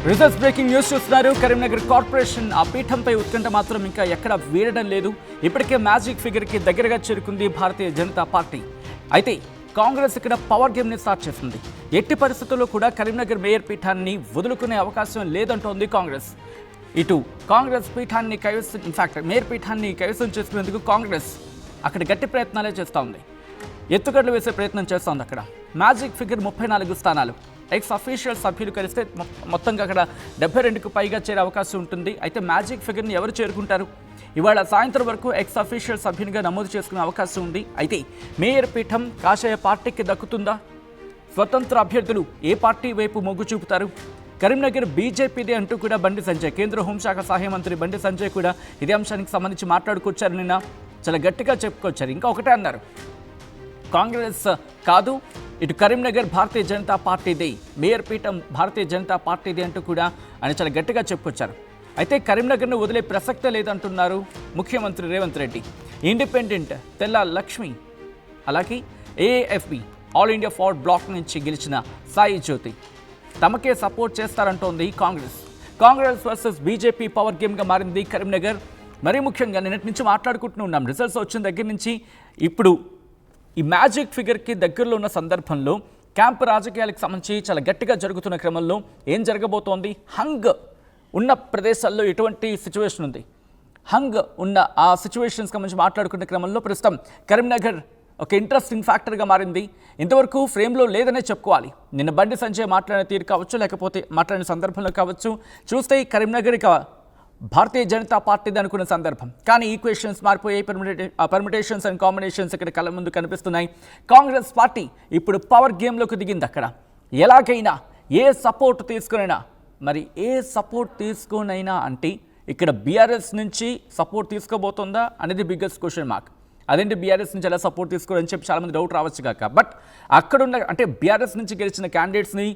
Results breaking news చూస్తున్నారు. Karimnagar corporation ఆ పీఠంపై ఉత్కంఠ మాత్రం ఇంకా ఎక్కడ వీడడం లేదు. ఇప్పటికే మ్యాజిక్ ఫిగర్కి దగ్గరగా చేరుకుంది భారతీయ జనతా పార్టీ. అయితే కాంగ్రెస్ ఇక్కడ పవర్ గేమ్ని స్టార్ట్ చేస్తుంది. ఎట్టి పరిస్థితుల్లో కూడా కరీంనగర్ మేయర్ పీఠాన్ని వదులుకునే అవకాశం లేదంటోంది కాంగ్రెస్. ఇటు కాంగ్రెస్ పీఠాన్ని కైవసం ఇన్ఫాక్ట్ మేయర్ పీఠాన్ని కైవసం చేసుకునేందుకు కాంగ్రెస్ అక్కడ గట్టి ప్రయత్నాలే చేస్తూ ఉంది. ఎత్తుగడలు వేసే ప్రయత్నం చేస్తోంది. అక్కడ మ్యాజిక్ ఫిగర్ 34 స్థానాలు ఎక్స్ అఫీషియల్ సభ్యులు కలిస్తే మొత్తంగా అక్కడ 72కు పైగా చేరే అవకాశం ఉంటుంది. అయితే మ్యాజిక్ ఫిగర్ని ఎవరు చేరుకుంటారు? ఇవాళ సాయంత్రం వరకు ఎక్స్ అఫీషియల్ సభ్యునిగా నమోదు చేసుకునే అవకాశం ఉంది. అయితే మేయర్ పీఠం కాషాయ పార్టీకి దక్కుతుందా? స్వతంత్ర అభ్యర్థులు ఏ పార్టీ వైపు మొగ్గు చూపుతారు? కరీంనగర్ బీజేపీదే అంటూ కూడా బండి సంజయ్, కేంద్ర హోంశాఖ సహాయ మంత్రి బండి సంజయ్ కూడా ఇదే అంశానికి సంబంధించి మాట్లాడుకొచ్చారు. నిన్న చాలా గట్టిగా చెప్పుకొచ్చారు. ఇంకా ఒకటే అన్నారు, కాంగ్రెస్ కాదు, ఇటు కరీంనగర్ భారతీయ జనతా పార్టీదే, మేయర్ పీఠం భారతీయ జనతా పార్టీదే అంటూ కూడా ఆయన చాలా గట్టిగా చెప్పుకొచ్చారు. అయితే కరీంనగర్ను వదిలే ప్రసక్తే లేదంటున్నారు ముఖ్యమంత్రి రేవంత్ రెడ్డి. ఇండిపెండెంట్ తెల్ల లక్ష్మి, అలాగే AAFB All India Forward Bloc నుంచి గెలిచిన సాయి జ్యోతి తమకే సపోర్ట్ చేస్తారంటోంది Congress. Congress versus BJP power గేమ్గా మారింది కరీంనగర్. మరీ ముఖ్యంగా నిన్నటి నుంచి మాట్లాడుకుంటూ ఉన్నాం. రిజల్ట్స్ వచ్చిన దగ్గర నుంచి ఇప్పుడు ఈ మ్యాజిక్ ఫిగర్కి దగ్గరలో ఉన్న సందర్భంలో క్యాంప్ రాజకీయాలకు సంబంధించి చాలా గట్టిగా జరుగుతున్న క్రమంలో ఏం జరగబోతోంది? హంగ్ ఉన్న ప్రదేశాల్లో ఎటువంటి సిచ్యువేషన్ ఉంది? హంగ్ ఉన్న ఆ సిచ్యువేషన్స్ సంబంధించి మాట్లాడుకునే క్రమంలో ప్రస్తుతం కరీంనగర్ ఒక ఇంట్రెస్టింగ్ ఫ్యాక్టర్గా మారింది. ఇంతవరకు ఫ్రేమ్లో లేదనే చెప్పుకోవాలి. నిన్న బండి సంజయ్ మాట్లాడిన తీరు కావచ్చు, లేకపోతే మాట్లాడిన సందర్భంలో కావచ్చు, చూస్తే కరీంనగర్ ఇక భారతీయ జనతా పార్టీది అనుకున్న సందర్భం. కానీ ఈక్వేషన్స్ మారిపోయాయి. పర్మిటేషన్స్ అండ్ కాంబినేషన్స్ ఇక్కడ కళ్ళ ముందు కనిపిస్తున్నాయి. కాంగ్రెస్ పార్టీ ఇప్పుడు పవర్ గేమ్లోకి దిగింది. అక్కడ ఎలాగైనా ఏ సపోర్ట్ తీసుకునైనా అంటే ఇక్కడ బీఆర్ఎస్ నుంచి సపోర్ట్ తీసుకోబోతుందా అనేది బిగ్గెస్ట్ క్వశ్చన్ మార్క్. అదేంటి బీఆర్ఎస్ నుంచి ఎలా సపోర్ట్ తీసుకోరని చెప్పి చాలామంది డౌట్ రావచ్చు కాక, బట్ అక్కడున్న అంటే బీఆర్ఎస్ నుంచి గెలిచిన క్యాండిడేట్స్ని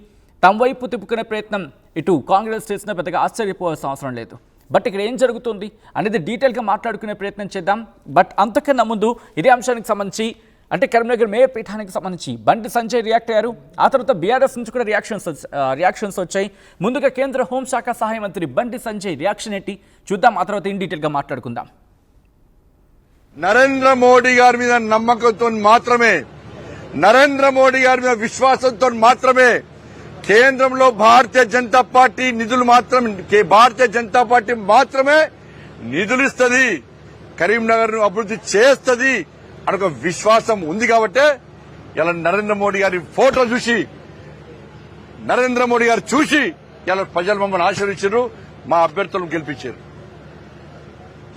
తమ వైపు తిప్పుకునే ప్రయత్నం ఇటు కాంగ్రెస్ చేసిన పెద్దగా ఆశ్చర్యపోవాల్సిన అవసరం లేదు. బట్ ఇక్కడ ఏం జరుగుతుంది అనేది డీటెయిల్గా మాట్లాడుకునే ప్రయత్నం చేద్దాం. బట్ అంతకన్నా ముందు ఇదే అంశానికి సంబంధించి అంటే కరీంనగర్ మేయర్ పీఠానికి సంబంధించి బండి సంజయ్ రియాక్ట్ అయ్యారు. ఆ తర్వాత బీఆర్ఎస్ నుంచి కూడా రియాక్షన్స్ వచ్చాయి. ముందుగా కేంద్ర హోంశాఖ సహాయ మంత్రి బండి సంజయ్ రియాక్షన్ ఏంటి చూద్దాం. ఆ తర్వాత ఇన్ డీటెయిల్గా మాట్లాడుకుందాం. నరేంద్ర మోడీ గారి మీద నమ్మకంతో మాత్రమే, నరేంద్ర మోడీ గారి మీద విశ్వాసంతో మాత్రమే కేంద్రంలో భారతీయ జనతా పార్టీ మాత్రమే నిధులు ఇస్తుంది, కరీంనగర్ ను అభివృద్ధి చేస్తుంది అని ఒక విశ్వాసం ఉంది. కాబట్టి ఇలా నరేంద్ర మోడీ గారి ఫోటో చూసి ఇలా ప్రజలు మమ్మల్ని ఆశీర్వదించారు, మా అభ్యర్థులను గెలిపించారు.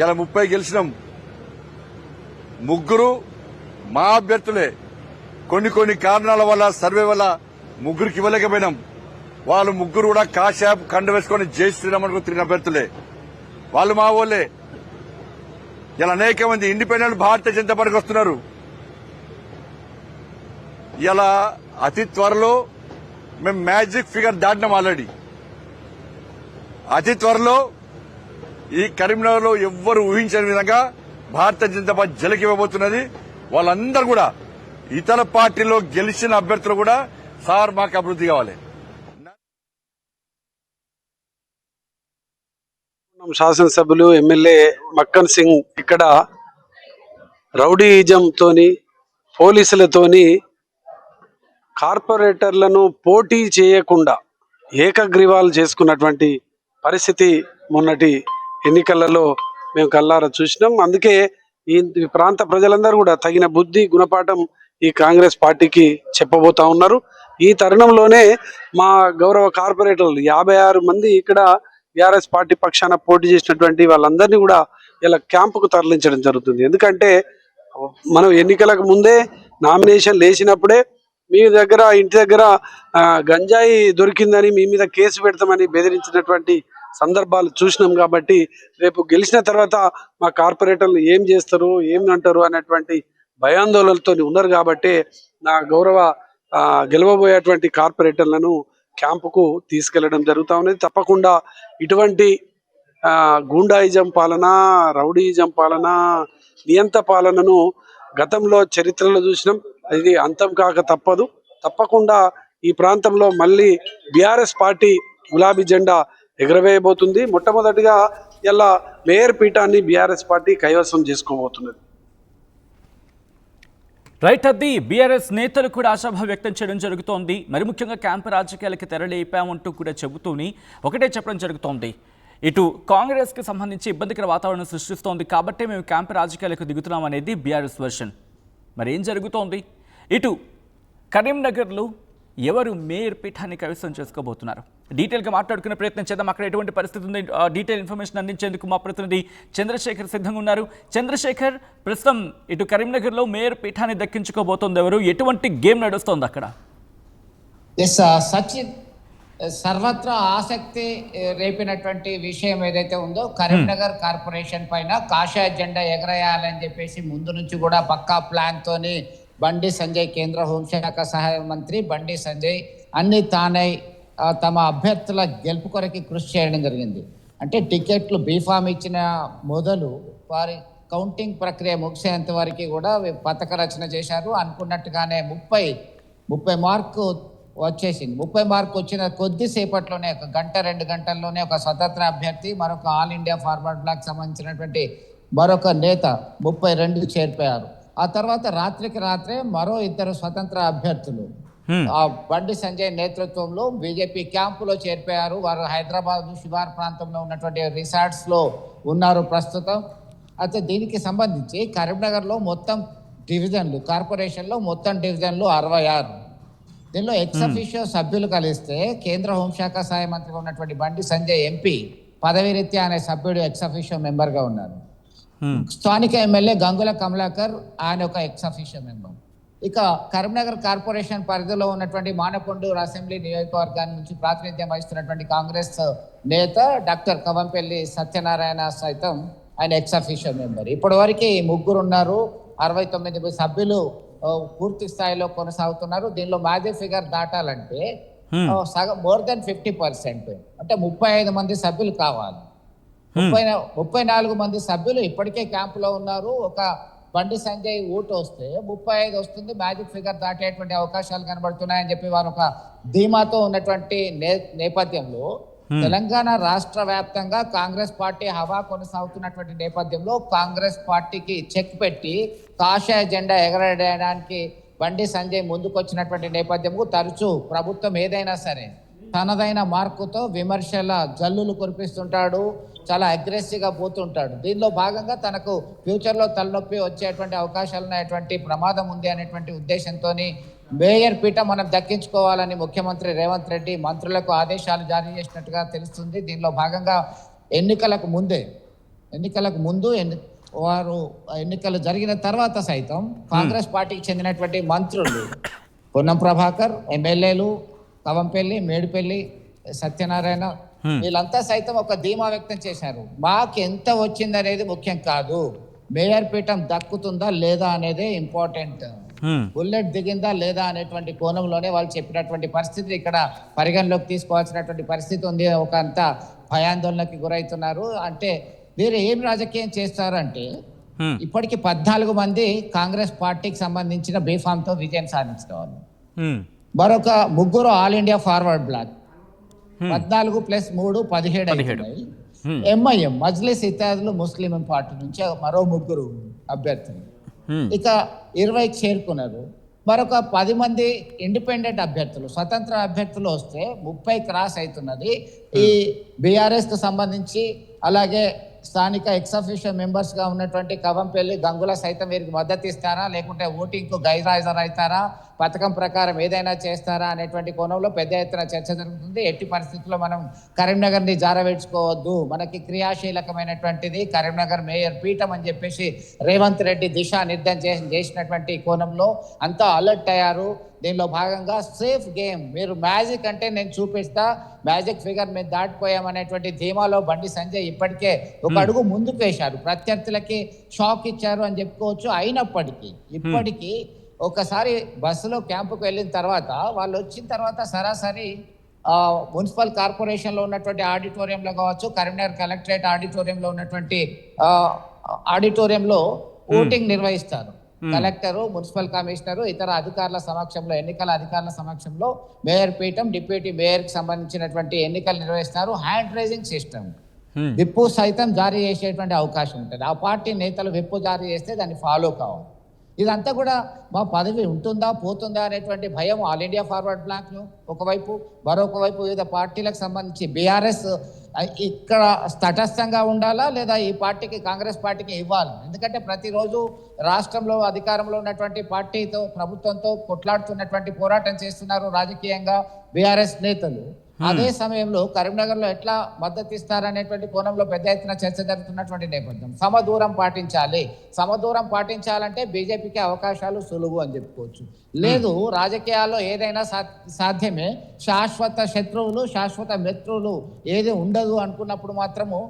ఇలా 30 గెలిచినాం, 3 మా అభ్యర్థులే. కొన్ని కారణాల వల్ల సర్వే వల్ల 3కి ఇవ్వలేకపోయినాం. వాళ్ళు 3 కూడా కాషాయం కండ వేసుకొని జై శ్రీరామ్ అనుకుని తిరిగిన అభ్యర్థులే, వాళ్ళు మా వాళ్ళే. ఇలా అనేక మంది ఇండిపెండెంట్ భారతీయ జనతా పార్టీకి వస్తున్నారు. ఇలా అతి త్వరలో మేము మ్యాజిక్ ఫిగర్ దాటినాం. ఆల్రెడీ అతి త్వరలో ఈ కరీంనగర్ లో ఎవ్వరు ఊహించని విధంగా భారతీయ జనతా పార్టీ జలకివ్వబోతున్నది. వాళ్ళందరూ కూడా ఇతర పార్టీలో గెలిచిన అభ్యర్థులు కూడా సార్ మాకు అభివృద్ధి కావాలి. శాసనసభ్యులు ఎమ్మెల్యే మక్కన్ సింగ్ ఇక్కడ రౌడీయిజంతోని పోలీసులతోని కార్పొరేటర్లను పోటీ చేయకుండా ఏకగ్రీవాలు చేసుకున్నటువంటి పరిస్థితి మొన్నటి ఎన్నికలలో మేము కల్లారా చూసినాం. అందుకే ఈ ప్రాంత ప్రజలందరూ కూడా తగిన బుద్ధి గుణపాఠం ఈ కాంగ్రెస్ పార్టీకి చెప్పబోతా ఉన్నారు. ఈ తరుణంలోనే మా గౌరవ కార్పొరేటర్లు 56 మంది ఇక్కడ బీఆర్ఎస్ పార్టీ పక్షాన పోటీ చేసినటువంటి వాళ్ళందరినీ కూడా ఇలా క్యాంపుకు తరలించడం జరుగుతుంది. ఎందుకంటే మనం ఎన్నికలకు ముందే నామినేషన్ వేసినప్పుడే మీ దగ్గర ఇంటి దగ్గర గంజాయి దొరికిందని మీ మీద కేసు పెడతామని బెదిరించినటువంటి సందర్భాలు చూసినాం. కాబట్టి రేపు గెలిచిన తర్వాత మా కార్పొరేటర్లు ఏం చేస్తారు, ఏం అంటారు అనేటువంటి భయాందోళనలతో ఉన్నారు. కాబట్టి నా గౌరవ గెలవబోయేటువంటి కార్పొరేటర్లను క్యాంపుకు తీసుకెళ్లడం జరుగుతూ ఉన్నది. తప్పకుండా ఇటువంటి గూండాయిజం పాలన, రౌడీయిజం పాలన, నియంత పాలనను గతంలో చరిత్రలో చూసినాం. ఇది అంతం కాక తప్పదు. తప్పకుండా ఈ ప్రాంతంలో మళ్ళీ బీఆర్ఎస్ పార్టీ గులాబీ జెండా ఎగరవేయబోతుంది. మొట్టమొదటిగా ఇలా మేయర్ పీఠాన్ని బీఆర్ఎస్ పార్టీ కైవసం చేసుకోబోతున్నది. రైట్, అది బీఆర్ఎస్ నేతలు కూడా ఆశాభావం వ్యక్తం చేయడం జరుగుతోంది. మరి ముఖ్యంగా క్యాంపు రాజకీయాలకి తెరలేపామంటూ కూడా చెబుతూని ఒకటే చెప్పడం జరుగుతోంది. ఇటు కాంగ్రెస్కి సంబంధించి ఇబ్బందికర వాతావరణం సృష్టిస్తోంది కాబట్టి మేము క్యాంపు రాజకీయాలకు దిగుతున్నాం అనేది బీఆర్ఎస్ వర్షన్. మరి ఏం జరుగుతోంది? ఇటు కరీంనగర్లో ఎవరు మేయర్ పీఠాన్ని కైవసం చేసుకోబోతున్నారు? డీటెయిల్గా మాట్లాడుకునే ప్రయత్నం చేద్దాం. అక్కడ ఎటువంటి పరిస్థితి ఉంది, డీటెయిల్ ఇన్ఫర్మేషన్ అందించేందుకు మా ప్రతినిధి చంద్రశేఖర్ సిద్ధంగా ఉన్నారు. చంద్రశేఖర్, ప్రస్తుతం ఇటు కరీంనగర్లో మేయర్ పీఠాన్ని దక్కించుకోబోతోంది ఎవరు? ఎటువంటి గేమ్ నడుస్తోంది అక్కడ? సచిన్, సర్వత్రా ఆసక్తి రేపినటువంటి విషయం ఏదైతే ఉందో, కరీంనగర్ కార్పొరేషన్ పైన కాషాయ జెండా ఎగరేయాలని చెప్పేసి ముందు నుంచి కూడా పక్కా ప్లాన్ తోని బండి సంజయ్, కేంద్ర హోంశాఖ సహాయ మంత్రి బండి సంజయ్ అన్ని తానై తమ అభ్యర్థుల గెలుపు కొరకి కృషి చేయడం జరిగింది. అంటే టికెట్లు బీఫామ్ ఇచ్చిన మొదలు వారి కౌంటింగ్ ప్రక్రియ ముగిసేంత వరకు కూడా పథక రచన చేశారు. అనుకున్నట్టుగానే 30 మార్కు వచ్చేసింది. 30 మార్కు వచ్చిన కొద్దిసేపట్లోనే, 1-2 గంటల్లోనే ఒక స్వతంత్ర అభ్యర్థి, మరొక ఆల్ ఇండియా ఫార్వర్డ్ బ్లాక్ సంబంధించినటువంటి మరొక నేత 32 చేరిపోయారు. ఆ తర్వాత రాత్రికి రాత్రే మరో 2 స్వతంత్ర అభ్యర్థులు ఆ బండి సంజయ్ నేతృత్వంలో బీజేపీ క్యాంపులో చేరిపోయారు. వారు హైదరాబాద్ శివార్ ప్రాంతంలో ఉన్నటువంటి రిసార్ట్స్ లో ఉన్నారు ప్రస్తుతం. అయితే దీనికి సంబంధించి కరీంనగర్లో మొత్తం డివిజన్లు, కార్పొరేషన్లో మొత్తం డివిజన్లు 66. దీనిలో ఎక్స్-అఫీషియో సభ్యులు కలిస్తే కేంద్ర హోంశాఖ సహాయ మంత్రిగా ఉన్నటువంటి బండి సంజయ్ ఎంపీ పదవిరీత్యా అనే సభ్యుడు ఎక్స్-అఫీషియో మెంబర్గా ఉన్నారు. స్థానిక ఎమ్మెల్యే గంగుల కమలాకర్ ఆయన ఒక ఎక్స్-అఫీషియో మెంబర్. ఇక కరీంనగర్ కార్పొరేషన్ పరిధిలో ఉన్నటువంటి మానకొండూరు అసెంబ్లీ నియోజకవర్గాన్ని నుంచి ప్రాతినిధ్యం వహిస్తున్నటువంటి కాంగ్రెస్ నేత డాక్టర్ కవంపల్లి సత్యనారాయణ సైతం ఆయన ఎక్స్-అఫీషియో మెంబర్. ఇప్పటి వరకు 3 ఉన్నారు. 69 సభ్యులు పూర్తి స్థాయిలో కొనసాగుతున్నారు. దీనిలో మ్యాజిక్ ఫిగర్ దాటాలంటే సగం, మోర్ దెన్ 50%, అంటే 35 మంది సభ్యులు కావాలి. 34 మంది సభ్యులు ఇప్పటికే క్యాంపులో ఉన్నారు. ఒక బండి సంజయ్ ఓటు వస్తే 35 వస్తుంది, మ్యాజిక్ ఫిగర్ దాటేటువంటి అవకాశాలు కనబడుతున్నాయని చెప్పి వారు ఒక ధీమాతో ఉన్నటువంటి నేపథ్యంలో తెలంగాణ రాష్ట్ర వ్యాప్తంగా కాంగ్రెస్ పార్టీ హవా కొనసాగుతున్నటువంటి నేపథ్యంలో కాంగ్రెస్ పార్టీకి చెక్ పెట్టి కాషాయ జెండా ఎగరడానికి బండి సంజయ్ ముందుకొచ్చినటువంటి నేపథ్యంలో తరచూ ప్రభుత్వం ఏదైనా సరే తనదైన మార్కుతో విమర్శల జల్లులు కురిపిస్తుంటాడు, చాలా అగ్రెసివ్గా పోతుంటాడు. దీనిలో భాగంగా తనకు ఫ్యూచర్లో తలనొప్పి వచ్చేటువంటి అవకాశాలు ఉన్నటువంటి ప్రమాదం ఉంది అనేటువంటి ఉద్దేశంతో మేయర్ పీఠ మనం దక్కించుకోవాలని ముఖ్యమంత్రి రేవంత్ రెడ్డి మంత్రులకు ఆదేశాలు జారీ చేసినట్టుగా తెలుస్తుంది. దీనిలో భాగంగా ఎన్నికలకు ముందు వారు ఎన్నికలు జరిగిన తర్వాత సైతం కాంగ్రెస్ పార్టీకి చెందినటువంటి మంత్రులు పొన్నం ప్రభాకర్, ఎమ్మెల్యేలు కవంపల్లి, మేడిపల్లి, సత్యనారాయణ వీళ్ళంతా సైతం ఒక ధీమా వ్యక్తం చేశారు. మాకు ఎంత వచ్చిందనేది ముఖ్యం కాదు, మేయర్ పీఠం దక్కుతుందా లేదా అనేదే ఇంపార్టెంట్, బుల్లెట్ దిగిందా లేదా అనేటువంటి కోణంలోనే వాళ్ళు చెప్పినటువంటి పరిస్థితి ఇక్కడ పరిగణలోకి తీసుకోవాల్సినటువంటి పరిస్థితి ఉంది. ఒక అంత భయాందోళనకి గురవుతున్నారు. అంటే వీరు ఏం రాజకీయం చేస్తారంటే, ఇప్పటికి 14 మంది కాంగ్రెస్ పార్టీకి సంబంధించిన బీఫామ్ తో విజయం సాధించిన వాళ్ళు, మరొక 3 All India Forward Bloc, 14 + 3 17. MIM Majlis ఇత్యాదులు ముస్లిం పార్టీ నుంచి మరో 3 అభ్యర్థులు, ఇక 20 చేరుకున్నారు. మరొక 10 మంది ఇండిపెండెంట్ అభ్యర్థులు, స్వతంత్ర అభ్యర్థులు వస్తే 30 క్రాస్ అవుతున్నది. ఈ బీఆర్ఎస్ కు సంబంధించి అలాగే స్థానిక ఎక్స్-అఫీషియో మెంబర్స్ గా ఉన్నటువంటి కవంపల్లి, గంగుల సైతం వీరికి మద్దతు ఇస్తారా, లేకుంటే ఓటింగ్ కు గైర్హాజరు అవుతారా, పథకం ప్రకారం ఏదైనా చేస్తారా అనేటువంటి కోణంలో పెద్ద ఎత్తున చర్చ జరుగుతుంది. ఎట్టి పరిస్థితుల్లో మనం కరీంనగర్ ని జారవేడ్చుకోవద్దు, మనకి క్రియాశీలకమైనటువంటిది కరీంనగర్ మేయర్ పీఠం అని చెప్పేసి రేవంత్ రెడ్డి దిశానిర్దేశం చేసినటువంటి కోణంలో అంతా అలర్ట్ అయ్యారు. దీనిలో భాగంగా సేఫ్ గేమ్, మీరు మ్యాజిక్ అంటే నేను చూపిస్తా, మ్యాజిక్ ఫిగర్ మేము దాటిపోయామనేటువంటి ధీమాలో బండి సంజయ్ ఇప్పటికే ఒక అడుగు ముందుకు వేశారు. ప్రత్యర్థులకి షాక్ ఇచ్చారు అని చెప్పుకోవచ్చు. అయినప్పటికీ ఇప్పటికీ ఒకసారి బస్సులో క్యాంపుకు వెళ్ళిన తర్వాత వాళ్ళు వచ్చిన తర్వాత సరాసరి మున్సిపల్ కార్పొరేషన్లో ఉన్నటువంటి ఆడిటోరియంలో కావచ్చు, కరీంనగర్ కలెక్టరేట్ ఆడిటోరియంలో ఉన్నటువంటి ఆడిటోరియంలో ఓటింగ్ నిర్వహిస్తారు. కలెక్టరు, మున్సిపల్ కమిషనరు, ఇతర అధికారుల సమక్షంలో, ఎన్నికల అధికారుల సమక్షంలో మేయర్ పీఠం, డిప్యూటీ మేయర్ కి సంబంధించినటువంటి ఎన్నికలు నిర్వహిస్తారు. హ్యాండ్ రైజింగ్ సిస్టమ్, విప్పు సైతం జారీ చేసేటువంటి అవకాశం ఉంటుంది. ఆ పార్టీ నేతలు విప్పు జారీ చేస్తే దాన్ని ఫాలో కావాలి. ఇదంతా కూడా మా పదవి ఉంటుందా పోతుందా అనేటువంటి భయం ఆల్ ఇండియా ఫార్వర్డ్ బ్లాక్లో ఒకవైపు, మరొక వైపు వివిధ పార్టీలకు సంబంధించి బీఆర్ఎస్ ఇక్కడ తటస్థంగా ఉండాలా లేదా ఈ పార్టీకి, కాంగ్రెస్ పార్టీకి ఇవ్వాలి. ఎందుకంటే ప్రతిరోజు రాష్ట్రంలో అధికారంలో ఉన్నటువంటి పార్టీతో, ప్రభుత్వంతో కొట్లాడుతున్నటువంటి, పోరాటం చేస్తున్నారు రాజకీయంగా బీఆర్ఎస్ నేతలు. అదే సమయంలో కరీంనగర్లో ఎట్లా మద్దతు ఇస్తారనేటువంటి కోణంలో పెద్ద ఎత్తున చర్చ జరుగుతున్నటువంటి నేపథ్యం. సమదూరం పాటించాలి. సమదూరం పాటించాలంటే బీజేపీకి అవకాశాలు సులువు అని చెప్పుకోవచ్చు. లేదు, రాజకీయాల్లో ఏదైనా సాధ్యమే, శాశ్వత శత్రువులు శాశ్వత మిత్రులు ఏది ఉండదు అనుకున్నప్పుడు మాత్రము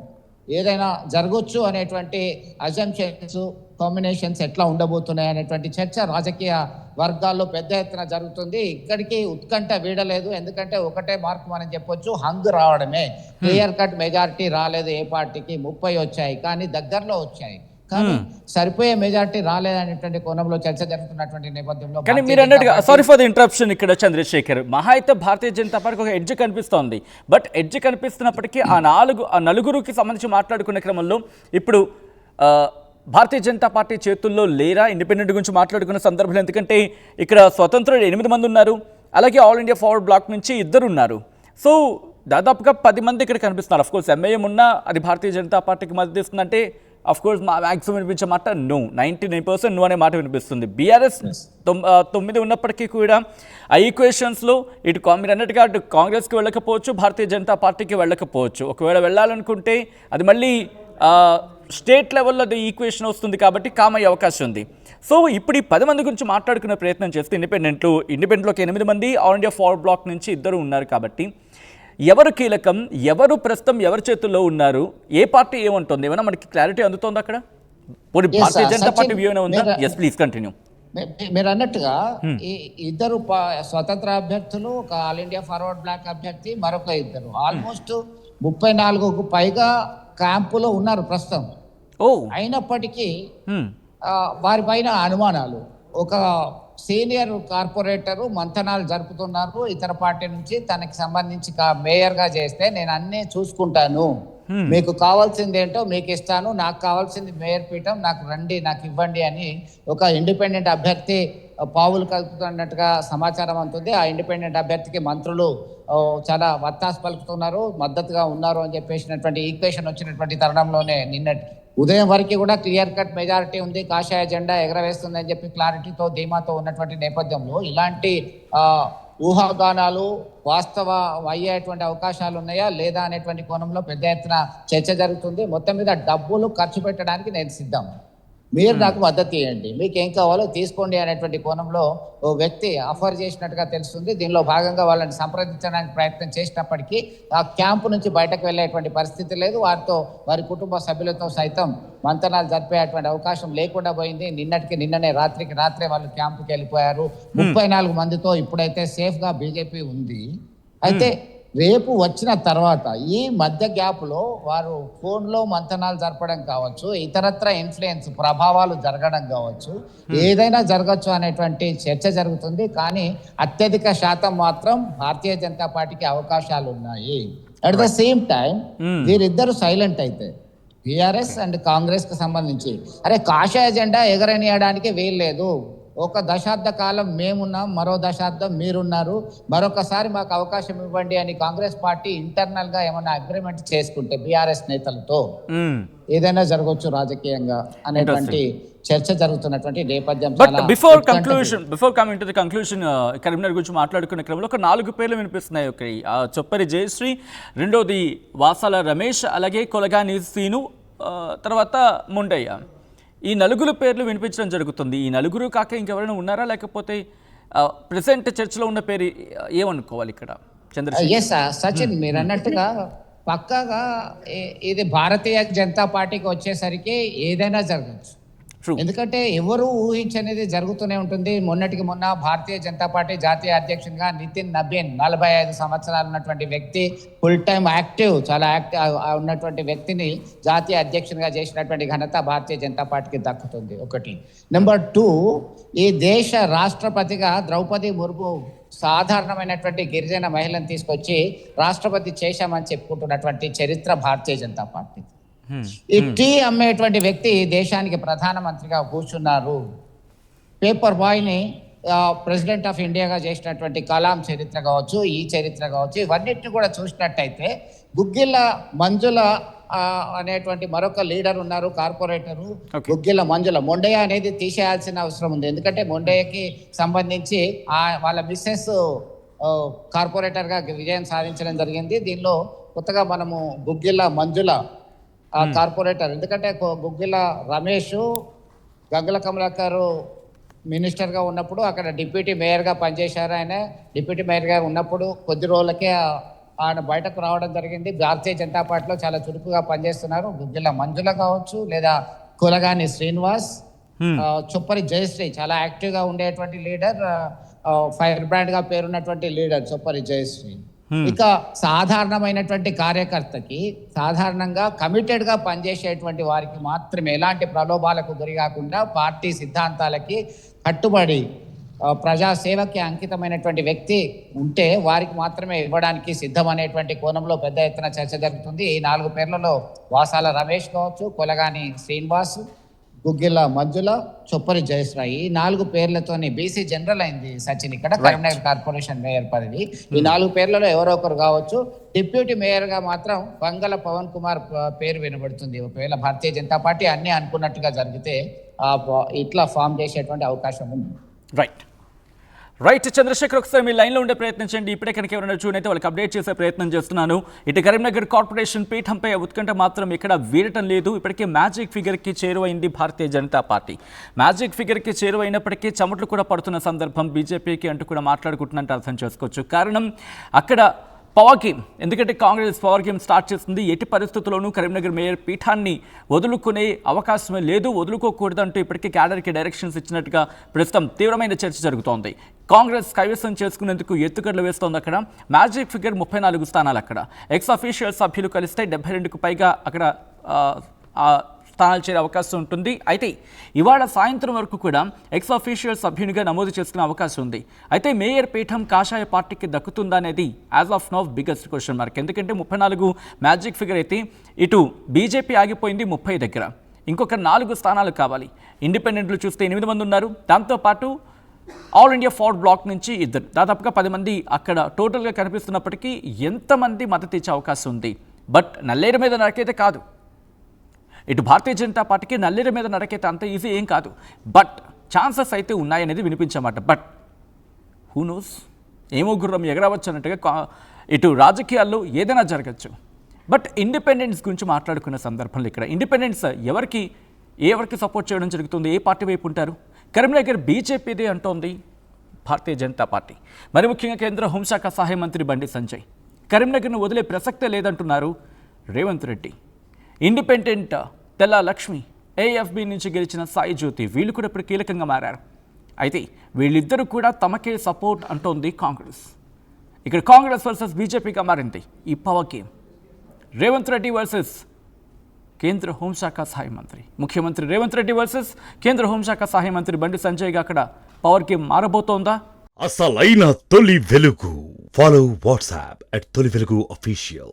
ఏదైనా జరగవచ్చు అనేటువంటి అజంప్షన్స్, కాంబినేషన్స్ ఎట్లా ఉండబోతున్నాయి అనేటువంటి చర్చ రాజకీయ వర్గాల్లో పెద్ద ఎత్తున జరుగుతుంది. ఇక్కడికి ఉత్కంఠ వీడలేదు. ఎందుకంటే ఒకటే మార్కు మనం చెప్పొచ్చు, హంగ్ రావడమే. క్లియర్ కట్ మెజారిటీ రాలేదు ఏ పార్టీకి. 30 వచ్చాయి కానీ దగ్గరలో వచ్చాయి, కానీ సరిపోయే మెజారిటీ రాలేదనేటువంటి కోణంలో చర్చ జరుగుతున్నటువంటి నేపథ్యంలో. కానీ మీరు అన్నట్టుగా, సారీ ఫర్ ది ఇంటరప్షన్ ఇక్కడ చంద్రశేఖర్, మహా అయితే భారతీయ జనతా పార్టీకి ఒక ఎడ్జ్ కనిపిస్తోంది. బట్ ఎడ్జ్ కనిపిస్తున్నప్పటికీ ఆ నలుగురికి సంబంధించి మాట్లాడుకునే క్రమంలో ఇప్పుడు భారతీయ జనతా పార్టీ చేతుల్లో లేరా? ఇండిపెండెంట్ గురించి మాట్లాడుకున్న సందర్భంలో, ఎందుకంటే ఇక్కడ స్వతంత్రులు 8 మంది ఉన్నారు, అలాగే ఆల్ ఇండియా ఫార్వర్డ్ బ్లాక్ నుంచి 2 ఉన్నారు. సో దాదాపుగా 10 మంది ఇక్కడ కనిపిస్తున్నారు. అఫ్కోర్స్ ఎంఐఎం ఉన్నా అది భారతీయ జనతా పార్టీకి మద్దతు ఇస్తుందంటే అఫ్కోర్స్ మా మ్యాక్సిమం వినిపించే మాట నో, 99% నో అనే మాట వినిపిస్తుంది. బీఆర్ఎస్ 9 ఉన్నప్పటికీ కూడా ఆ ఈక్వేషన్స్లో ఇటు మీరు అన్నట్టుగా అటు కాంగ్రెస్కి వెళ్ళకపోవచ్చు, భారతీయ జనతా పార్టీకి వెళ్ళకపోవచ్చు. ఒకవేళ వెళ్ళాలనుకుంటే అది మళ్ళీ స్టేట్ లెవెల్లో అది ఈక్వేషన్ వస్తుంది కాబట్టి కామయ్యే అవకాశం ఉంది. సో ఇప్పుడు ఈ 10 మంది గురించి మాట్లాడుకునే ప్రయత్నం చేస్తే ఇండిపెండెంట్లోకి 8 మంది, ఆల్ ఇండియా ఫార్వర్డ్ బ్లాక్ నుంచి 2 ఉన్నారు. కాబట్టి ఎవరు కీలకం, ఎవరు ప్రస్తుతం ఎవరి చేతుల్లో ఉన్నారు, ఏ పార్టీ ఏమంటుంది, ఏమైనా మనకి క్లారిటీ అందుతోంది అక్కడ? భారతీయ జనతా పార్టీ వ్యూ ఏమైనా ఉందా? Yes please continue. మీరు అన్నట్టుగా ఈ 2 స్వతంత్ర అభ్యర్థులు, ఒక ఆల్ ఇండియా ఫార్వర్డ్ బ్లాక్ అభ్యర్థి, మరొక 2, ఆల్మోస్ట్ 34కు పైగా క్యాంపులో ఉన్నారు ప్రస్తుతం. అయినప్పటికీ వారిపైన అనుమానాలు. ఒక సీనియర్ కార్పొరేటరు మంతనాలు జరుపుతున్నారు ఇతర పార్టీ నుంచి, తనకి సంబంధించి మేయర్గా చేస్తే నేను అన్నీ చూసుకుంటాను, మీకు కావాల్సింది ఏంటో మీకు ఇస్తాను, నాకు కావాల్సింది మేయర్ పీఠం, నాకు రండి, నాకు ఇవ్వండి అని ఒక ఇండిపెండెంట్ అభ్యర్థి పావులు కలుపుతున్నట్టుగా సమాచారం అందుతుంది. ఆ ఇండిపెండెంట్ అభ్యర్థికి మంత్రులు చాలా వత్తాసు పలుకుతున్నారు, మద్దతుగా ఉన్నారు అని చెప్పేసినటువంటి ఈక్వేషన్ వచ్చినటువంటి తరుణంలోనే నిన్నటి ఉదయం వరకు కూడా క్లియర్ కట్ మెజారిటీ ఉంది, కాషాయ జెండా ఎగరవేస్తుంది అని చెప్పి క్లారిటీతో, ధీమాతో ఉన్నటువంటి నేపథ్యంలో ఇలాంటి ఊహాగానాలు వాస్తవ అయ్యేటువంటి అవకాశాలు ఉన్నాయా లేదా అనేటువంటి కోణంలో పెద్ద ఎత్తున చర్చ జరుగుతుంది. మొత్తం మీద డబ్బులు ఖర్చు పెట్టడానికి నేను సిద్ధం, మీరు నాకు మద్దతు ఇవ్వండి, మీకు ఏం కావాలో తీసుకోండి అనేటువంటి కోణంలో ఓ వ్యక్తి ఆఫర్ చేసినట్టుగా తెలుస్తుంది. దీనిలో భాగంగా వాళ్ళని సంప్రదించడానికి ప్రయత్నం చేసినప్పటికీ ఆ క్యాంపు నుంచి బయటకు వెళ్ళేటువంటి పరిస్థితి లేదు. వారి కుటుంబ సభ్యులతో సైతం మంతనాలు జరిపేటువంటి అవకాశం లేకుండా పోయింది. నిన్ననే రాత్రికి రాత్రే వాళ్ళు క్యాంపుకి వెళ్ళిపోయారు. 34 మందితో ఇప్పుడైతే సేఫ్గా బీజేపీ ఉంది. అయితే రేపు వచ్చిన తర్వాత ఈ మధ్య గ్యాప్లో వారు ఫోన్లో మంతనాలు జరపడం కావచ్చు, ఇతరత్ర ఇన్ఫ్లుయెన్స్ ప్రభావాలు జరగడం కావచ్చు, ఏదైనా జరగచ్చు అనేటువంటి చర్చ జరుగుతుంది. కానీ అత్యధిక శాతం మాత్రం భారతీయ జనతా పార్టీకి అవకాశాలు ఉన్నాయి. అట్ ద సేమ్ టైం వీరిద్దరు సైలెంట్ అయితే బీఆర్ఎస్ అండ్ కాంగ్రెస్ కి సంబంధించి కాషాయ జెండా ఎగరనియడానికి వీల్లేదు, ఒక దశాబ్ద కాలం మేమున్నాం, మరో దశాబ్దం మీరున్నారు, మరొకసారి మాకు అవకాశం ఇవ్వండి అని కాంగ్రెస్ పార్టీ ఇంటర్నల్ గా ఏమైనా అగ్రిమెంట్ చేసుకుంటే బీఆర్ఎస్ నేతలతో ఏదైనా జరగవచ్చు రాజకీయంగా అనేటువంటి చర్చ జరుగుతున్నటువంటి నేపథ్యం. Before coming to the conclusion, Karimnagar గురించి మాట్లాడుకునే క్రమంలో ఒక 4 పేర్లు వినిపిస్తున్నాయి. ఒకటి చొప్పరి జయశ్రీ, రెండోది వాసాల రమేష్, అలాగే కొలగాని సీను, తర్వాత ముండయ్య. ఈ 4 పేర్లు వినిపించడం జరుగుతుంది. ఈ 4 కాక ఇంకెవరైనా ఉన్నారా, లేకపోతే ప్రెసెంట్ చర్చలో ఉన్న పేరు ఏమనుకోవాలి ఇక్కడ? సచిన్ మీరు అన్నట్టుగా పక్కాగా ఇది భారతీయ జనతా పార్టీకి వచ్చేసరికి ఏదైనా జరగచ్చు. True. ఎందుకంటే ఎవరు ఊహించనేది జరుగుతూనే ఉంటుంది. మొన్నటికి మొన్న భారతీయ జనతా పార్టీ జాతీయ అధ్యక్షునిగా నితిన్ నబీన్ 45 సంవత్సరాలు ఉన్నటువంటి వ్యక్తి, ఫుల్ టైం యాక్టివ్, చాలా యాక్టివ్ ఉన్నటువంటి వ్యక్తిని జాతీయ అధ్యక్షునిగా చేసినటువంటి ఘనత భారతీయ జనతా పార్టీకి దక్కుతుంది. ఒకటి. నెంబర్ 2, ఈ దేశ రాష్ట్రపతిగా ద్రౌపది ముర్ము సాధారణమైనటువంటి గిరిజన మహిళను తీసుకొచ్చి రాష్ట్రపతి చేశామని చెప్పుకుంటున్నటువంటి చరిత్ర భారతీయ జనతా పార్టీ. ఈ టీ అమ్మేటువంటి వ్యక్తి దేశానికి ప్రధానమంత్రిగా కూర్చున్నారు. పేపర్ బాయ్ని ప్రెసిడెంట్ ఆఫ్ ఇండియాగా చేసినటువంటి కలాం చరిత్ర కావచ్చు, ఈ చరిత్ర కావచ్చు, ఇవన్నిటిని కూడా చూసినట్టయితే గుగ్గిళ్ళ మంజుల అనేటువంటి మరొక లీడర్ ఉన్నారు, కార్పొరేటరు. గుగ్గిళ్ళ మంజుల, మొండయ్య అనేది తీసేయాల్సిన అవసరం ఉంది. ఎందుకంటే మొండయ్యకి సంబంధించి వాళ్ళ మిస్సెస్ కార్పొరేటర్గా విజయం సాధించడం జరిగింది. దీనిలో కొత్తగా మనము గుగ్గిళ్ళ మంజుల కార్పొరేటర్, ఎందుకంటే గుగ్గిళ్ళ రమేష్ గంగుల కమలాకర్ మినిస్టర్గా ఉన్నప్పుడు అక్కడ డిప్యూటీ మేయర్గా పనిచేశారు. ఆయన డిప్యూటీ మేయర్గా ఉన్నప్పుడు కొద్ది రోజులకే ఆయన బయటకు రావడం జరిగింది. భారతీయ జనతా పార్టీలో చాలా చురుకుగా పనిచేస్తున్నారు. గుగ్గిళ్ళ మంజుల కావచ్చు, లేదా కులగాని శ్రీనివాస్, చొప్పరి జయశ్రీ చాలా యాక్టివ్గా ఉండేటువంటి లీడర్, ఫైర్ బ్రాండ్గా పేరున్నటువంటి లీడర్ చొప్పరి జయశ్రీ. ఇక సాధారణమైనటువంటి కార్యకర్తకి, సాధారణంగా కమిటెడ్గా పనిచేసేటువంటి వారికి మాత్రమే, ఎలాంటి ప్రలోభాలకు గురి కాకుండా పార్టీ సిద్ధాంతాలకి కట్టుబడి ప్రజాసేవకి అంకితమైనటువంటి వ్యక్తి ఉంటే వారికి మాత్రమే ఇవ్వడానికి సిద్ధం అనేటువంటి కోణంలో పెద్ద ఎత్తున చర్చ జరుగుతుంది. ఈ 4 పేర్లలో వాసాల రమేష్ కావచ్చు, కొలగాని శ్రీనివాస్, గుగ్గిళ్ళ మంజుల, చొప్పరి జయశ్రాయి, ఈ 4 పేర్లతోని బీసీ జనరల్ అయింది సచిన్ ఇక్కడ కరీంనగర్ కార్పొరేషన్ మేయర్ పదవి. ఈ 4 పేర్లలో ఎవరో ఒకరు కావచ్చు. డిప్యూటీ మేయర్గా మాత్రం వంగల పవన్ కుమార్ పేరు వినబడుతుంది. ఒకవేళ భారతీయ జనతా పార్టీ అన్ని అనుకున్నట్టుగా జరిగితే ఇట్లా ఫామ్ చేసేటువంటి అవకాశం ఉంది. రైట్ చంద్రశేఖర్, ఒకసారి మీ లైన్లో ఉండే ప్రయత్నించండి. ఇప్పుడే కనుక ఎవరైనా చూడైతే వాళ్ళకి అప్డేట్ చేసే ప్రయత్నం చేస్తున్నాను. ఇటు కరీంనగర్ కార్పొరేషన్ పీఠంపై ఉత్కంఠ మాత్రం ఇక్కడ వీడటం లేదు. ఇప్పటికే magic ఫిగర్కి చేరువైంది Bharatiya Janata party. Magic ఫిగర్కి చేరువైనప్పటికీ చెమటలు కూడా పడుతున్న సందర్భం బీజేపీకి అంటూ కూడా మాట్లాడుకుంటున్నట్టు అర్థం చేసుకోవచ్చు. కారణం అక్కడ పవర్ గేమ్. ఎందుకంటే కాంగ్రెస్ పవర్ గేమ్ స్టార్ట్ చేస్తుంది. ఎట్టి పరిస్థితుల్లోనూ కరీంనగర్ మేయర్ పీఠాన్ని వదులుకునే అవకాశమే లేదు, వదులుకోకూడదంటూ ఇప్పటికే క్యాడర్కి డైరెక్షన్స్ ఇచ్చినట్టుగా ప్రస్తుతం తీవ్రమైన చర్చ జరుగుతోంది. కాంగ్రెస్ కైవసం చేసుకునేందుకు ఎత్తుగడలు వేస్తోంది. అక్కడ మ్యాజిక్ ఫిగర్ 34 స్థానాలు. అక్కడ ఎక్స్ అఫీషియల్ సభ్యులు కలిస్తే 72కు పైగా అక్కడ స్థానాలు చేరే అవకాశం ఉంటుంది. అయితే ఇవాళ సాయంత్రం వరకు కూడా ఎక్స్ అఫీషియల్ సభ్యునిగా నమోదు చేసుకునే అవకాశం ఉంది. అయితే మేయర్ పీఠం కాషాయ పార్టీకి దక్కుతుందా అనేది as of now biggest question mark. ఎందుకంటే 34 మ్యాజిక్ ఫిగర్ అయితే ఇటు బీజేపీ ఆగిపోయింది 30 దగ్గర. ఇంకొక 4 స్థానాలు కావాలి. ఇండిపెండెంట్లు చూస్తే 8 మంది ఉన్నారు. దాంతోపాటు ఆల్ ఇండియా ఫార్వర్డ్ బ్లాక్ నుంచి 2, దాదాపుగా 10 మంది అక్కడ టోటల్గా కనిపిస్తున్నప్పటికీ ఎంతమంది మద్దతు ఇచ్చే అవకాశం ఉంది? బట్ నల్లేరు మీద నరకైతే కాదు. ఇటు భారతీయ జనతా పార్టీకి నల్లేరు మీద నరకైతే అంత ఈజీ ఏం కాదు. బట్ ఛాన్సెస్ అయితే ఉన్నాయనేది వినిపించమాట. బట్ హూ నోస్, ఏమో గుర్రం ఎగరవచ్చు అన్నట్టుగా ఇటు రాజకీయాల్లో ఏదైనా జరగచ్చు. బట్ ఇండిపెండెన్స్ గురించి మాట్లాడుకున్న సందర్భంలో ఇక్కడ ఇండిపెండెన్స్ ఎవరికి సపోర్ట్ చేయడం జరుగుతుంది? ఏ పార్టీ వైపు ఉంటారు? కరీంనగర్ బీజేపీదే అంటోంది భారతీయ జనతా పార్టీ. మరి ముఖ్యంగా కేంద్ర హోంశాఖ సహాయ మంత్రి బండి సంజయ్ కరీంనగర్ను వదిలే ప్రసక్తే లేదంటున్నారు రేవంత్ రెడ్డి. ఇండిపెండెంట్ తెల్ల లక్ష్మి, ఏఎఫ్బి నుంచి గెలిచిన సాయి జ్యోతి, వీళ్ళు కూడా ఇప్పుడు కీలకంగా మారారు. అయితే వీళ్ళిద్దరూ కూడా తమకే సపోర్ట్ అంటోంది కాంగ్రెస్. ఇక్కడ కాంగ్రెస్ వర్సెస్ బీజేపీగా మారింది ఈ power game. Revanth Reddy versus కేంద్ర హోంశాఖ సహాయ మంత్రి. ముఖ్యమంత్రి రేవంత్ రెడ్డి వర్సెస్ కేంద్ర హోంశాఖ సహాయ మంత్రి బండి సంజయ్గా అక్కడ పవర్ గేమ్ మారబోతోందా? అసలైన తొలి వెలుగు. ఫాలో వాట్సాప్ @తొలి వెలుగు అఫీషియల్.